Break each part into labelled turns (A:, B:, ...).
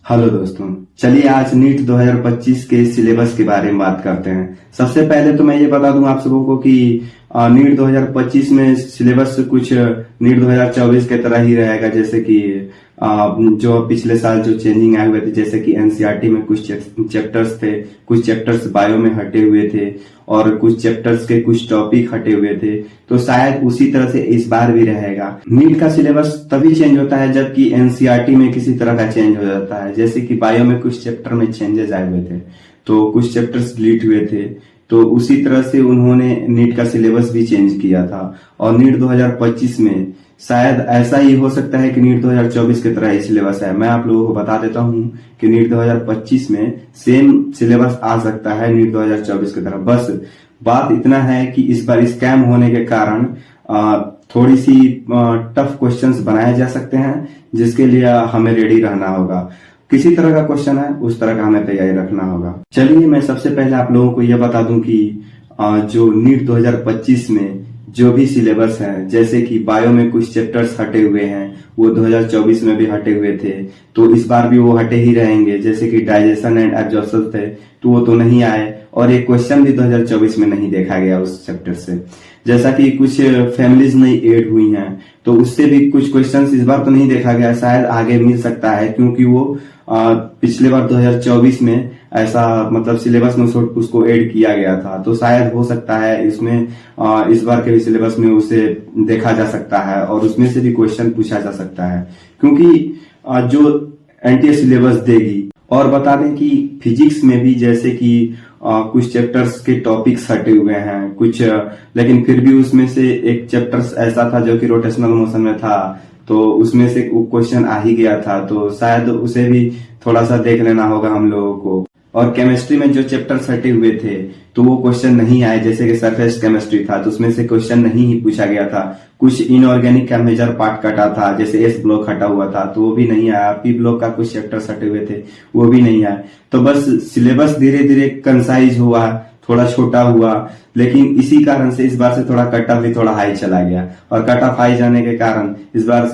A: Hello दोस्तों, चलिए आज नीट 2025 के सिलेबस के बारे में बात करते हैं। सबसे पहले तो मैं ये बता दूं आप सबों को कि नीट 2025 में सिलेबस कुछ नीट 2024 के तरह ही रहेगा। जैसे कि जो पिछले साल जो चेंजिंग आए हुए थे, जैसे कि एनसीईआरटी में कुछ चैप्टर्स थे, कुछ चैप्टर्स बायो में हटे हुए थे और कुछ चैप्टर्स के कुछ टॉपिक हटे हुए थे, तो शायद उसी तरह से इस बार भी रहेगा। नीट का सिलेबस तभी चेंज होता है जबकि एनसीईआरटी में किसी तरह का चेंज हो जाता है। जैसे कि बायो में कुछ चैप्टर में चेंजेस आए हुए थे तो कुछ चैप्टर्स डिलीट हुए थे, तो उसी तरह से उन्होंने नीट का सिलेबस भी चेंज किया था। और नीट 2025 में शायद ऐसा ही हो सकता है कि नीट 2024 की तरह ही सिलेबस है। मैं आप लोगों को बता देता हूं कि नीट 2025 में सेम सिलेबस आ सकता है नीट 2024 की तरह। बस बात इतना है कि इस बार स्कैम होने के कारण थोड़ी सी टफ क्वेश्चंस बनाए जा सकते हैं, जिसके लिए हमें रेडी रहना होगा। किसी तरह का क्वेश्चन है उस तरह का हमें तैयारी रखना होगा। चलिए मैं सबसे पहले आप लोगों को यह बता दूं कि जो नीट 2025 में जो भी सिलेबस है, जैसे कि बायो में कुछ चैप्टर्स हटे हुए हैं वो 2024 में भी हटे हुए थे, तो इस बार भी वो हटे ही रहेंगे। जैसे कि डाइजेशन एंड एब्जॉर्प्शन थे तो वो तो नहीं आए, और एक क्वेश्चन भी 2024 में नहीं देखा गया उस चैप्टर से। जैसा कि कुछ फैमिलीज नई ऐड हुई हैं तो उससे भी कुछ क्वेश्चंस इस बार तो नहीं देखा गया, शायद आगे मिल सकता है, क्योंकि वो पिछले बार 2024 में ऐसा मतलब सिलेबस में उसको ऐड किया गया था, तो शायद हो सकता है इसमें इस बार के भी सिलेबस में उसे देखा जा सकता है और उसमें से भी क्वेश्चन पूछा जा सकता है, क्योंकि जो एनटीए सिलेबस देगी। और बता दें कि फिजिक्स में भी जैसे कि कुछ चैप्टर्स के टॉपिक्स हटे हुए हैं कुछ, लेकिन फिर भी उसमें से एक चैप्टर्स ऐसा था जो कि रोटेशनल मोशन में था, तो उसमें से क्वेश्चन आ ही गया था, तो शायद उसे भी थोड़ा सा देख लेना होगा हम लोगों को। और केमिस्ट्री में जो चैप्टर्स हटे हुए थे तो वो क्वेश्चन नहीं आए, जैसे कि सरफेस केमिस्ट्री था तो उसमें से क्वेश्चन नहीं ही पूछा गया था। कुछ इनऑर्गेनिक का मेजर पार्ट कटा था, जैसे एस ब्लॉक हटा हुआ था तो वो भी नहीं आया। पी ब्लॉक का कुछ चैप्टर्स हटे हुए थे वो भी नहीं आए। तो बस सिलेबस धीरे धीरे कंसाइज हुआ, थोड़ा छोटा हुआ, लेकिन इसी कारण से इस बार से थोड़ा कट ऑफ भी थोड़ा हाई चला गया, और कट ऑफ हाई जाने के कारण इस बार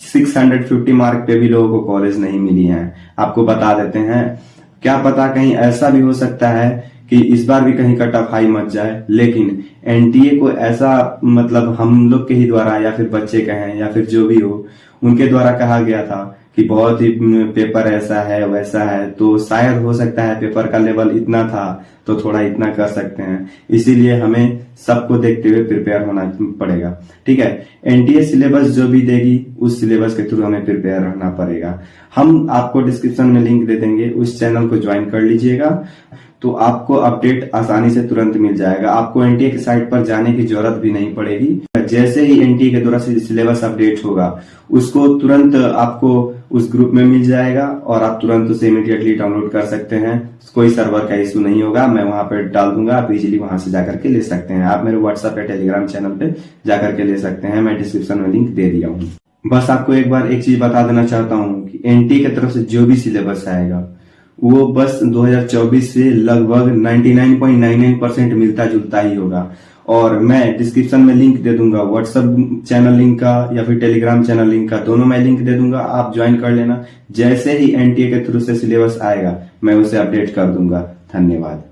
A: 650 मार्क पे भी लोगों को कॉलेज नहीं मिली है। आपको बता देते हैं, क्या पता कहीं ऐसा भी हो सकता है कि इस बार भी कहीं कट ऑफ हाई मच जाए, लेकिन एनटीए को ऐसा मतलब हम लोग के ही द्वारा या फिर बच्चे कहें या फिर जो भी हो उनके द्वारा कहा गया था कि बहुत ही पेपर ऐसा है वैसा है, तो शायद हो सकता है पेपर का लेवल इतना था तो थोड़ा इतना कर सकते हैं। इसीलिए हमें सबको देखते हुए प्रिपेयर होना पड़ेगा। ठीक है, एनटीए सिलेबस जो भी देगी उस सिलेबस के थ्रू हमें प्रिपेयर रहना पड़ेगा। हम आपको डिस्क्रिप्शन में लिंक दे देंगे, उस चैनल को ज्वाइन कर लीजिएगा तो आपको अपडेट आसानी से तुरंत मिल जाएगा। आपको एनटीए की साइट पर जाने की जरूरत भी नहीं पड़ेगी। जैसे ही एनटीए के द्वारा सिलेबस अपडेट होगा उसको तुरंत आपको उस ग्रुप में मिल जाएगा और आप तुरंत उसे इमीडिएटली डाउनलोड कर सकते हैं। कोई सर्वर का इशू नहीं होगा, मैं वहां पे डाल दूंगा, आप इजीली वहां से जाकर के ले सकते हैं। आप मेरे व्हाट्सएप या टेलीग्राम चैनल पे जाकर के ले सकते हैं, मैं डिस्क्रिप्शन में लिंक दे दिया हूँ। बस आपको एक बार एक चीज बता देना चाहता हूँ कि एनटीए की तरफ से जो भी सिलेबस आएगा वो बस 2024 से लगभग 99.99% मिलता जुलता ही होगा। और मैं डिस्क्रिप्शन में लिंक दे दूंगा, व्हाट्सएप चैनल लिंक का या फिर टेलीग्राम चैनल लिंक का, दोनों में लिंक दे दूंगा, आप ज्वाइन कर लेना। जैसे ही एनटीए के थ्रू से सिलेबस आएगा मैं उसे अपडेट कर दूंगा। धन्यवाद।